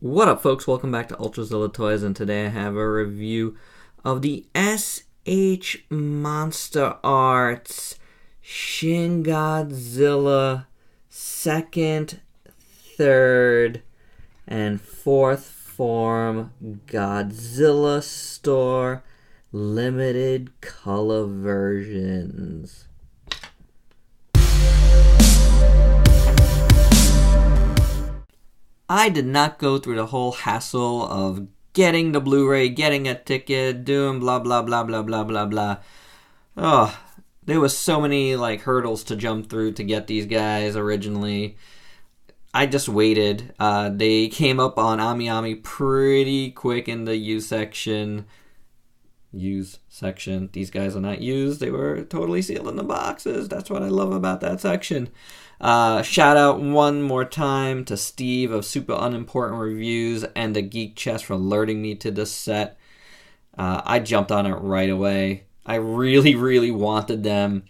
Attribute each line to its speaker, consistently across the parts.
Speaker 1: What up, folks? Welcome back to ULTRAZILLA Toys, and today I have a review of the SH Monsterarts Shin Godzilla 2nd, 3rd, and 4th Form Godzilla Store limited color versions. I did not go through the whole hassle of getting the Blu-ray, getting a ticket, doing blah blah blah blah blah blah blah. Oh, there was so many hurdles to jump through to get these guys originally. I just waited. They came up on Ami pretty quick in the used section. These guys are not used. They were totally sealed in the boxes. That's what I love about that section. Shout out one more time to Steve of Super Unimportant Reviews and the Geek Chest for alerting me to this set. I jumped on it right away. I really wanted them.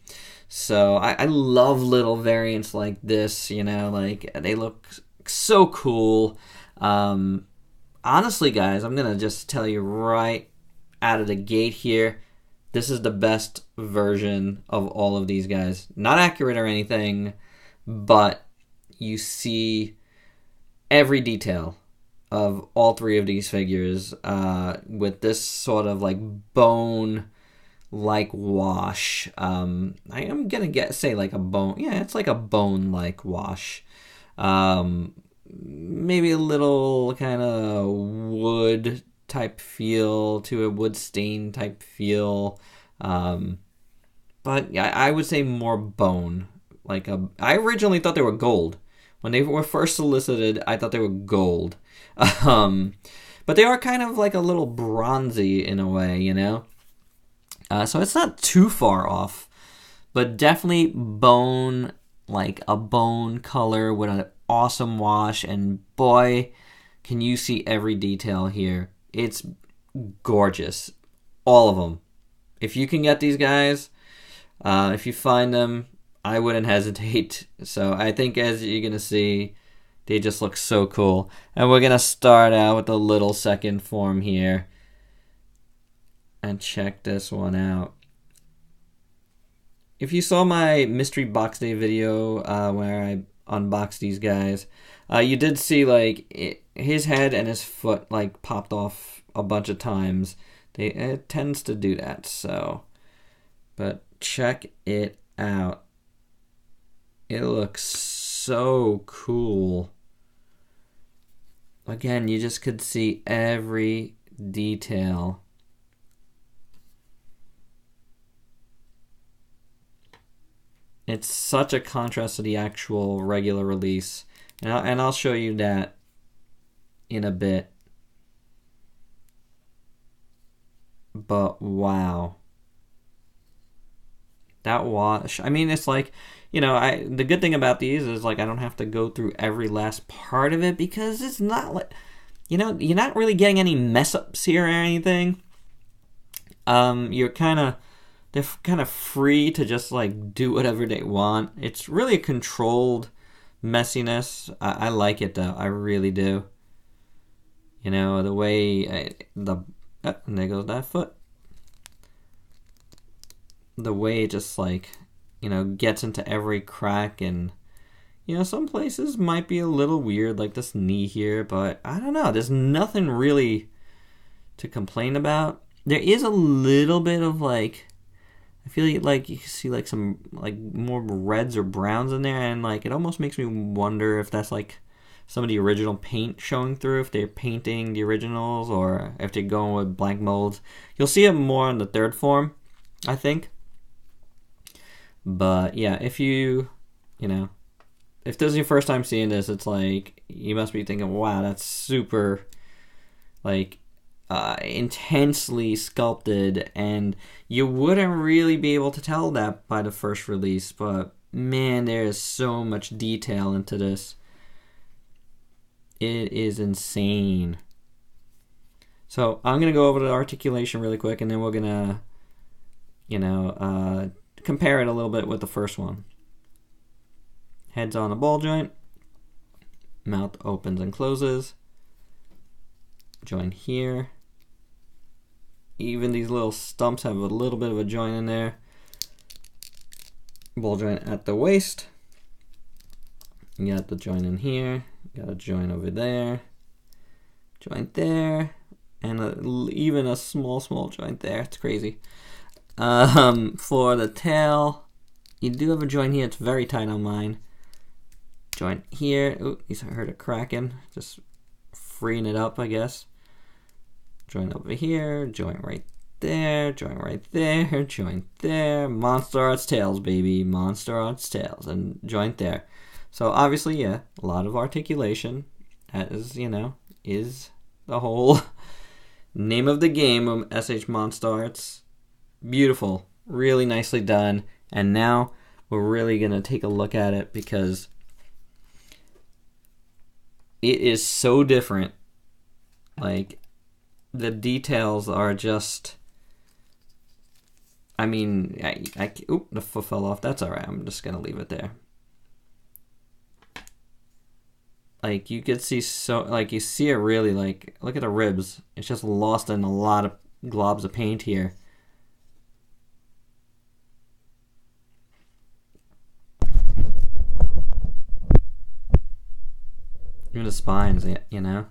Speaker 1: So I love little variants like this, you know, they look so cool. Honestly, guys, I'm going to just tell you right out of the gate here, this is the best version of all of these guys. Not accurate or anything, but you see every detail of all three of these figures with this sort of bone wash. I am gonna say a bone. Yeah, it's like a bone wash. Maybe a little kind of wood type feel to a wood stain type feel. But yeah, I would say more bone. I originally thought they were gold. When they were first solicited, I thought they were gold. But they are kind of a little bronzy in a way, you know? So it's not too far off, but definitely bone, a bone color with an awesome wash, and boy, can you see every detail here. It's gorgeous. All of them. If you can get these guys, if you find them, I wouldn't hesitate. So I think, as you're going to see, they just look so cool. And we're going to start out with the little second form here. And check this one out. If you saw my Mystery Box Day video where I unboxed these guys, you did see his head and his foot popped off a bunch of times. It tends to do that, so. But check it out. It looks so cool. Again, you just could see every detail. It's such a contrast to the actual regular release. And I'll show you that in a bit. But wow. That wash. I mean, it's the good thing about these is I don't have to go through every last part of it, because it's not you're not really getting any mess ups here or anything. They're kind of free to just do whatever they want. It's really a controlled messiness. I like it though. I really do. You know, the way and there goes that foot. The way it just gets into every crack, and some places might be a little weird, like this knee here, but I don't know. There's nothing really to complain about. There is a little bit of I feel you can see some more reds or browns in there, and it almost makes me wonder if that's some of the original paint showing through, if they're painting the originals or if they're going with blank molds. You'll see it more in the third form, I think. But yeah, if if this is your first time seeing this, it's you must be thinking, wow, that's super intensely sculpted, and you wouldn't really be able to tell that by the first release. But man, there is so much detail into this. It is insane. So I'm gonna go over the articulation really quick, and then we're gonna compare it a little bit with the first one. Head's on a ball joint, mouth opens and closes, Join here. Even these little stumps have a little bit of a joint in there. Ball joint at the waist. You got the joint in here. You got a joint over there. Joint there. And even a small joint there. It's crazy. For the tail, you do have a joint here. It's very tight on mine. Joint here. Ooh, I heard it cracking. Just freeing it up, I guess. Joint over here, joint right there, joint right there, joint there. Monsterarts tails, baby. Monsterarts tails. And joint there. So obviously, yeah, a lot of articulation. That is, you know, is the whole name of the game of SH Monsterarts. Beautiful. Really nicely done. And now we're really going to take a look at it because it is so different. Like, the details are just, I mean, oop, the foot fell off. That's all right. I'm just going to leave it there. Like, you could see you see it really, like, look at the ribs. It's just lost in a lot of globs of paint here. Even the spines, you know?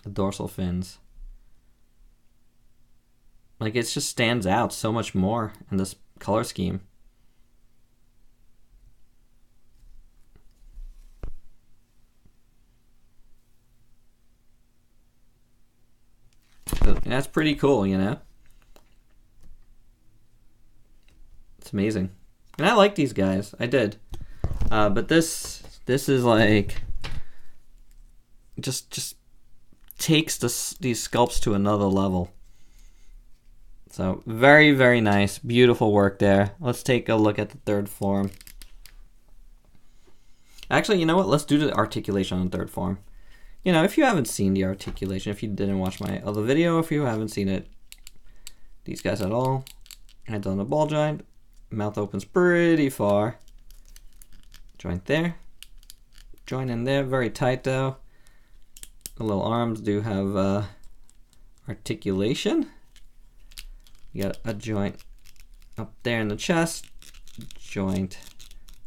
Speaker 1: The dorsal fins. Like, it just stands out so much more in this color scheme. So that's pretty cool, you know? It's amazing. And I like these guys. I did. But this is like just takes these sculpts to another level. So very, very nice. Beautiful work there. Let's take a look at the third form. Actually, you know what? Let's do the articulation on the third form. You know, if you haven't seen the articulation, if you didn't watch my other video, if you haven't seen it, these guys at all, hands on the ball joint, mouth opens pretty far. Joint there. Joint in there, very tight though. The little arms do have articulation. You got a joint up there in the chest, joint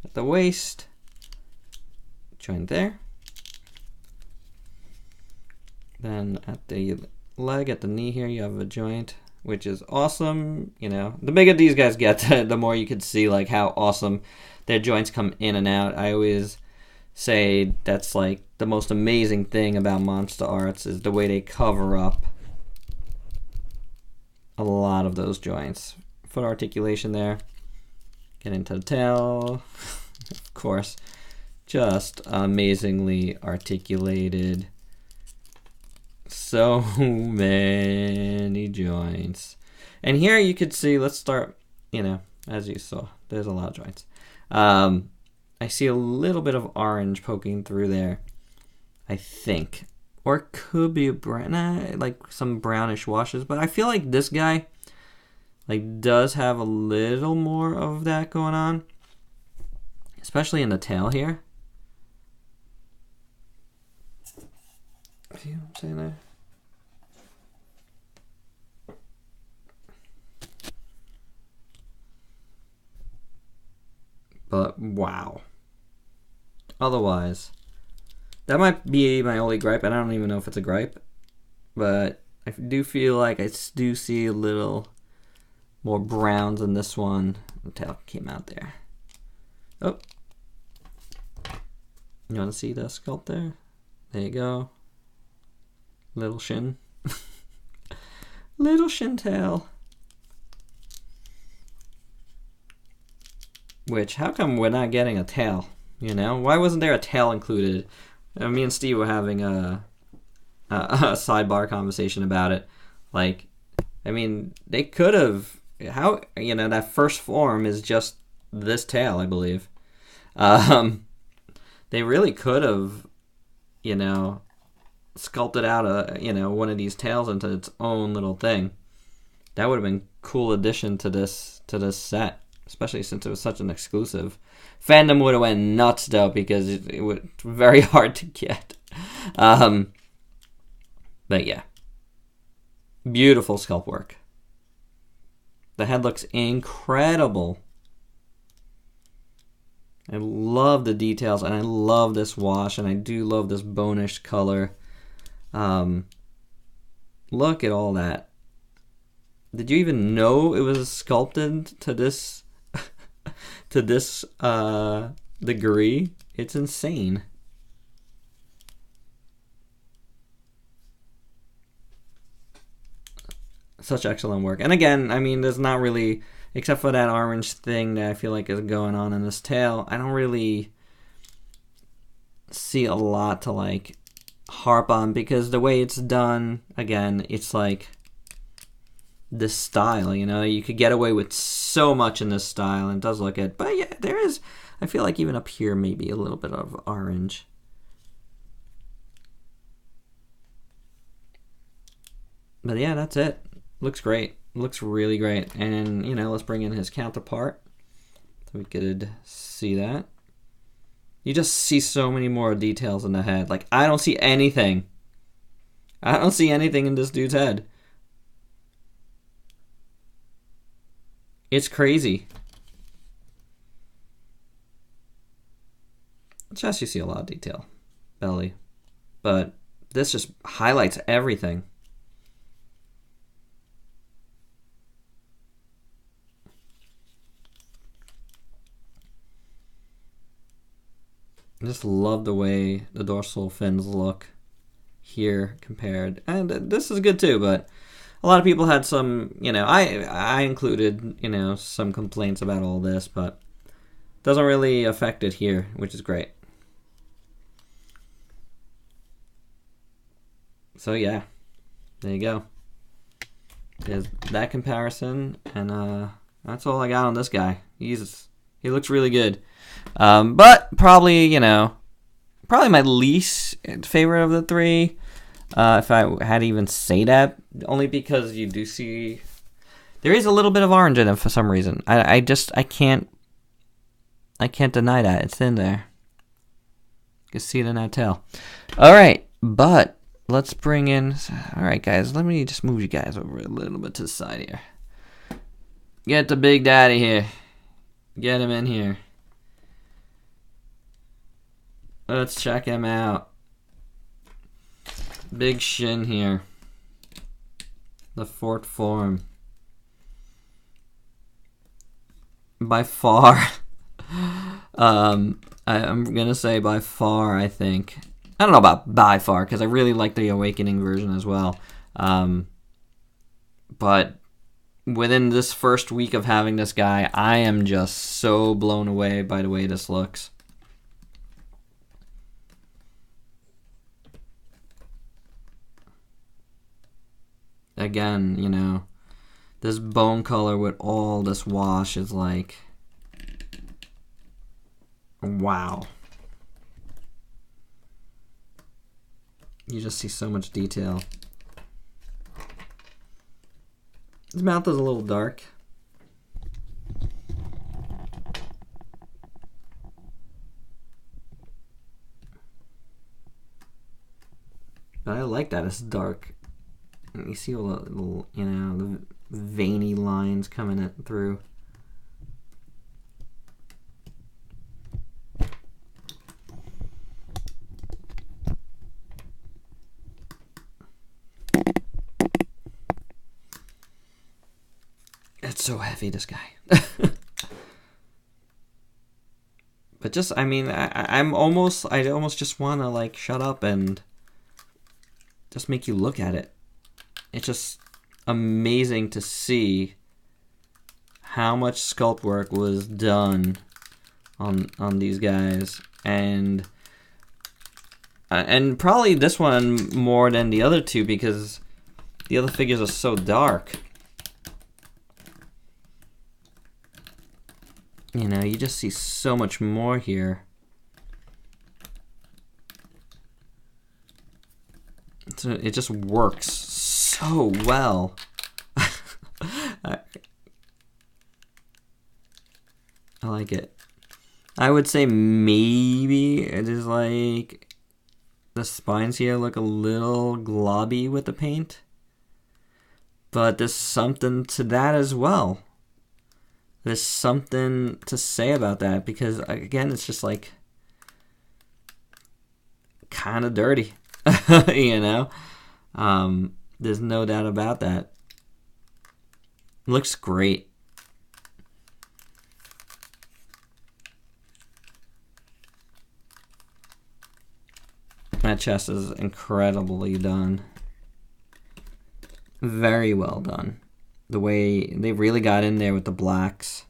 Speaker 1: at the waist, joint there. Then at the leg, at the knee here, you have a joint, which is awesome. You know, the bigger these guys get, the more you can see like how awesome their joints come in and out. I always say that's like the most amazing thing about Monsterarts is the way they cover up a lot of those joints. Foot articulation there. Get into the tail. Of course, just amazingly articulated. So many joints. And here you could see, let's start, you know, as you saw, there's a lot of joints. I see a little bit of orange poking through there, I think. Or it could be a brown, like some brownish washes. But I feel like this guy like does have a little more of that going on. Especially in the tail here. See what I'm saying there? But wow. Otherwise, that might be my only gripe. I don't even know if it's a gripe. But I do feel like I do see a little more browns in this one. The tail came out there. Oh. You want to see the sculpt there? There you go. Little shin. Little shin tail. Which, how come we're not getting a tail? You know? Why wasn't there a tail included? Me and Steve were having a sidebar conversation about it. Like, I mean, they could have... How, you know, that first form is just this tail, I believe. They really could have, you know, sculpted out you know, one of these tails into its own little thing. That would have been a cool addition to this set, especially since it was such an exclusive. Fandom would have went nuts though because it was very hard to get. But yeah, beautiful sculpt work. The head looks incredible. I love the details, and I love this wash, and I do love this bonish color. Look at all that. Did you even know it was sculpted to this to this degree? It's insane. Such excellent work. And again, I mean, there's not really, except for that orange thing that I feel like is going on in this tail, I don't really see a lot to like harp on, because the way it's done, again, it's like this style, you know, you could get away with so much in this style, and it does look good. But yeah, there is, I feel like even up here maybe a little bit of orange. But yeah, that's it. Looks great. Looks really great. And, you know, let's bring in his counterpart so we could see that. You just see so many more details in the head. Like, I don't see anything. I don't see anything in this dude's head. It's crazy. Chest, you see a lot of detail. Belly. But this just highlights everything. I just love the way the dorsal fins look here compared. And this is good too, but a lot of people had some, you know, I included, you know, some complaints about all this, but it doesn't really affect it here, which is great. So yeah, there you go. There's that comparison, and that's all I got on this guy. He looks really good. But probably, you know, probably my least favorite of the three, if I had to even say that, only because you do see there is a little bit of orange in it for some reason. I can't deny that it's in there. You can see it in that tail. All right, but let's bring in. All right, guys, let me just move you guys over a little bit to the side here. Get the big daddy here. Get him in here. Let's check him out. Big Shin here. The fourth form. By far. I'm gonna say by far, I think. I don't know about by far, because I really like the Awakening version as well. But within this first week of having this guy, I am just so blown away by the way this looks. Again, you know, this bone color with all this wash is like, wow. You just see so much detail. His mouth is a little dark. But I like that it's dark. You see all the little, you know, the veiny lines coming through. It's so heavy, this guy. But just, I mean, I almost just want to like shut up and just make you look at it. It's just amazing to see how much sculpt work was done on these guys, and probably this one more than the other two, because the other figures are so dark. You know, you just see so much more here. So it just works so well. I like it. I would say maybe it is like The spines here look a little globby with the paint. But there's something to that as well. There's something to say about that because, again, it's just like kind of dirty, you know? There's no doubt about that. Looks great. That chest is incredibly done. Very well done. The way they really got in there with the blacks.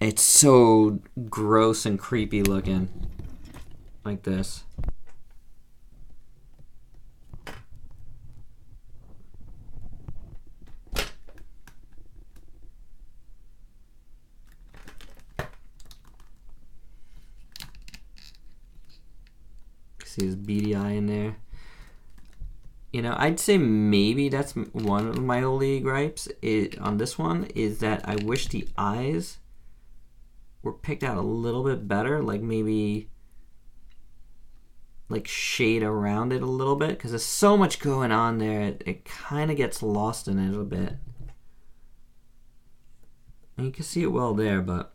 Speaker 1: It's so gross and creepy looking. Like this. See his beady eye in there. You know, I'd say maybe that's one of my only gripes on this one, is that I wish the eyes were picked out a little bit better, like maybe like shade around it a little bit, because there's so much going on there, it kind of gets lost in it a bit. And you can see it well there, but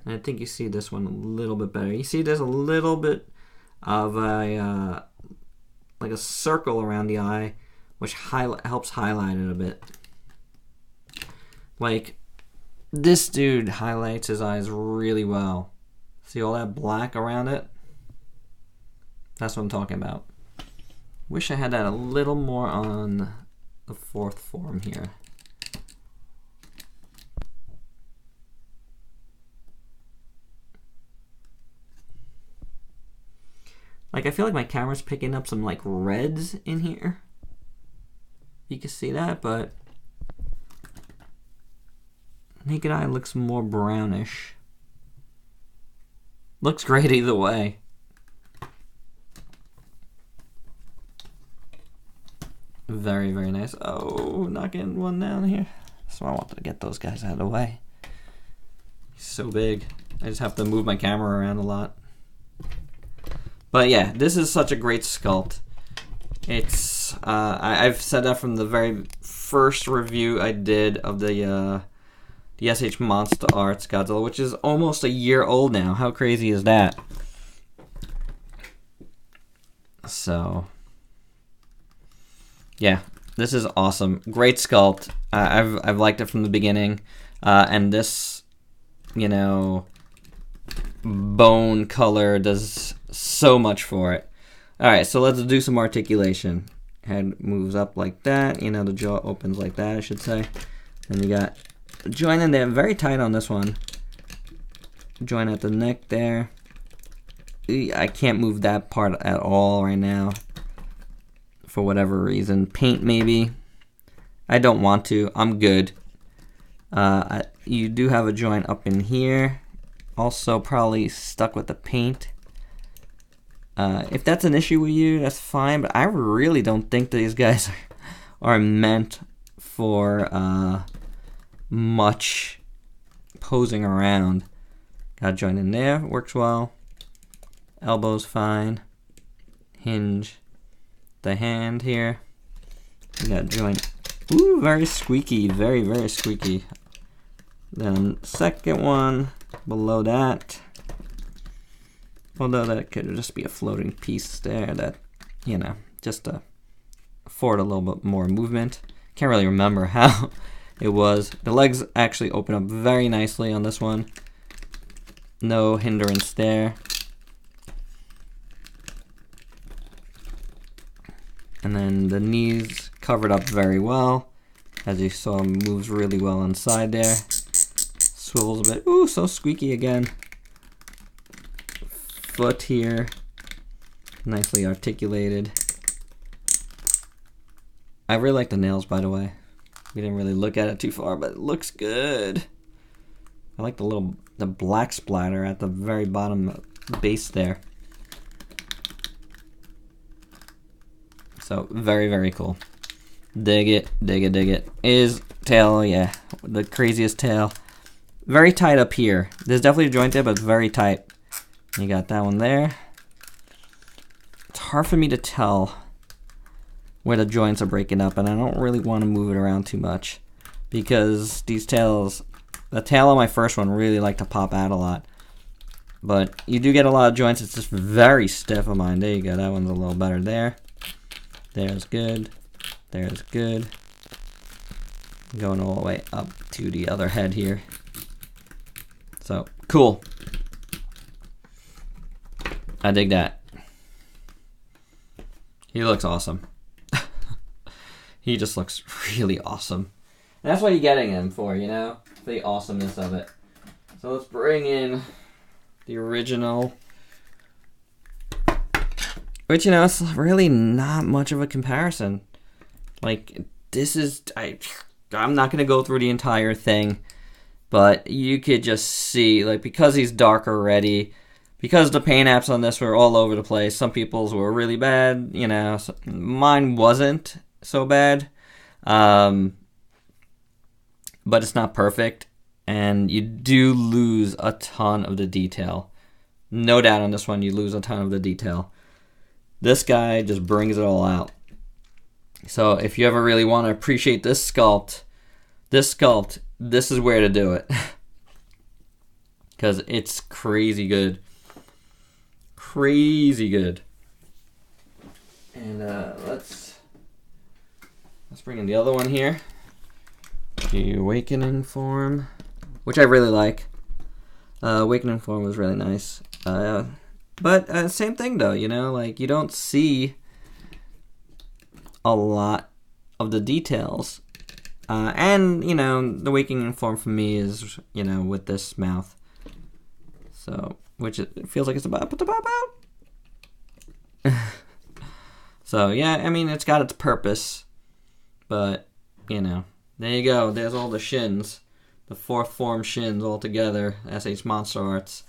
Speaker 1: I think you see this one a little bit better. You see there's a little bit of a like a circle around the eye, which helps highlight it a bit. Like, this dude highlights his eyes really well. See all that black around it? That's what I'm talking about. Wish I had that a little more on the fourth form here. Like, I feel like my camera's picking up some, like, reds in here. You can see that, but naked eye looks more brownish. Looks great either way. Very, very nice. Oh, not getting one down here. So I wanted to get those guys out of the way. He's so big. I just have to move my camera around a lot. But yeah, this is such a great sculpt. It's I've said that from the very first review I did of the SH Monsterarts Godzilla, which is almost a year old now. How crazy is that? So yeah, this is awesome. Great sculpt. I've liked it from the beginning, and this, you know, bone color does so much for it. Alright, so let's do some articulation. Head moves up like that. You know, the jaw opens like that, I should say. And you got a joint in there, very tight on this one. Joint at the neck there. I can't move that part at all right now, for whatever reason. Paint maybe. I don't want to. I'm good. You do have a joint up in here. Also probably stuck with the paint. If that's an issue with you, that's fine, but I really don't think these guys are meant for much posing around. Got a joint in there, works well. Elbow's fine. Hinge. The hand here. You got a joint. Ooh, very squeaky, very, very squeaky. Then second one below that. Although that could just be a floating piece there that, you know, just to afford a little bit more movement. Can't really remember how it was. The legs actually open up very nicely on this one. No hindrance there. And then the knees covered up very well. As you saw, moves really well inside there. Swivels a bit. Ooh, so squeaky again. Foot here, nicely articulated. I really like the nails, by the way. We didn't really look at it too far, but it looks good. I like the black splatter at the very bottom base there. So very, very cool. Dig it, dig it, dig it. Is tail, yeah, the craziest tail. Very tight up here. There's definitely a joint there, but it's very tight. You got that one there. It's hard for me to tell where the joints are breaking up, and I don't really want to move it around too much because these tails, the tail on my first one really like to pop out a lot. But you do get a lot of joints. It's just very stiff on mine. There you go. That one's a little better there. There's good. There's good. Going all the way up to the other head here. So, cool. I dig that. He looks awesome. He just looks really awesome. And that's what you're getting him for, you know? For the awesomeness of it. So let's bring in the original. Which, you know, it's really not much of a comparison. Like, this is... I'm not going to go through the entire thing. But you could just see, like, because he's dark already, because the paint apps on this were all over the place, some people's were really bad, you know, mine wasn't so bad, but it's not perfect, and you do lose a ton of the detail. No doubt on this one, you lose a ton of the detail. This guy just brings it all out. So if you ever really want to appreciate this sculpt, this is where to do it. Because it's crazy good. Crazy good. And let's bring in the other one here. The Awakening form, which I really like. Awakening form was really nice. But same thing though, you know, like you don't see a lot of the details. And, you know, the Awakening form for me is, you know, with this mouth. So, which it feels like it's about to put the pop out. So, yeah, I mean, it's got its purpose. But, you know, there you go. There's all the shins. The fourth form shins all together. SH Monsterarts.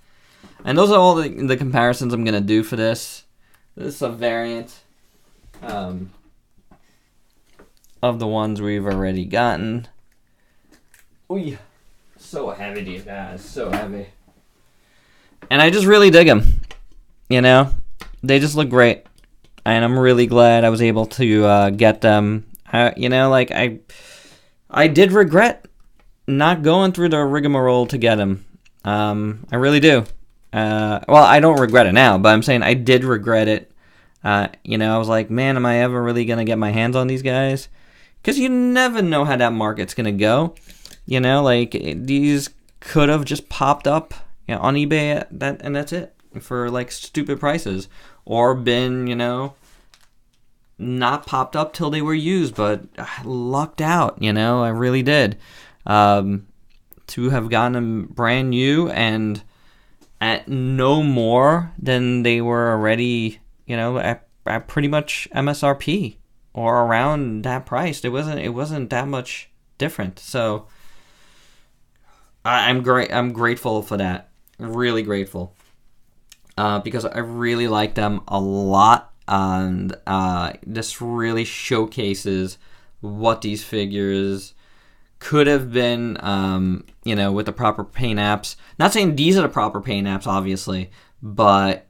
Speaker 1: And those are all the comparisons I'm going to do for this. This is a variant. Of the ones we've already gotten. Ooh, so heavy, these guys, so heavy. And I just really dig them. You know, they just look great, and I'm really glad I was able to get them. You know, like I did regret not going through the rigmarole to get them. I really do. Well, I don't regret it now, but I'm saying I did regret it. You know, I was like, man, am I ever really gonna get my hands on these guys? Because you never know how that market's going to go. You know, like, these could have just popped up, you know, on eBay, and that's it, for, like, stupid prices. Or been, you know, not popped up till they were used, but I lucked out, you know, I really did. To have gotten them brand new and at no more than they were already, you know, at pretty much MSRP. Or around that price, it wasn't that much different. So I'm grateful for that. Really grateful. Because I really like them a lot, and this really showcases what these figures could have been. You know, with the proper paint apps. Not saying these are the proper paint apps, obviously, but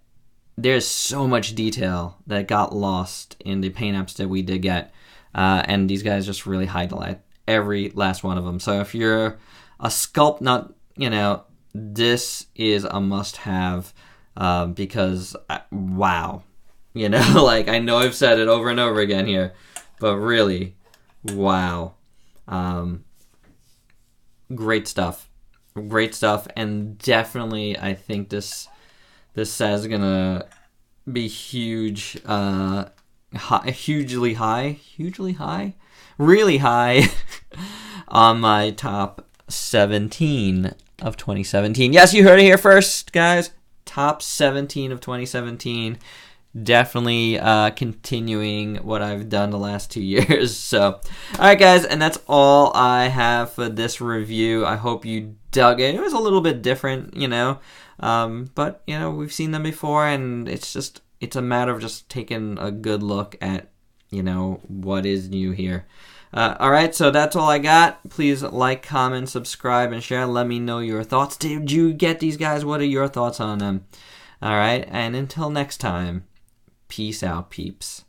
Speaker 1: there's so much detail that got lost in the paint apps that we did get. And these guys just really highlight every last one of them. So if you're a sculpt nut, you know, this is a must-have because, wow. You know, like, I know I've said it over and over again here, but really, wow. Great stuff. Great stuff. And definitely, I think this set is gonna be huge, hugely high, really high on my top 17 of 2017. Yes, you heard it here first, guys. Top 17 of 2017. Definitely continuing what I've done the last 2 years. So, alright guys, and that's all I have for this review. I hope you dug it. It was a little bit different, you know. But, you know, we've seen them before, and it's a matter of just taking a good look at, you know, what is new here. Alright, so that's all I got. Please like, comment, subscribe, and share. Let me know your thoughts. Did you get these guys? What are your thoughts on them? All right, and until next time, peace out, peeps.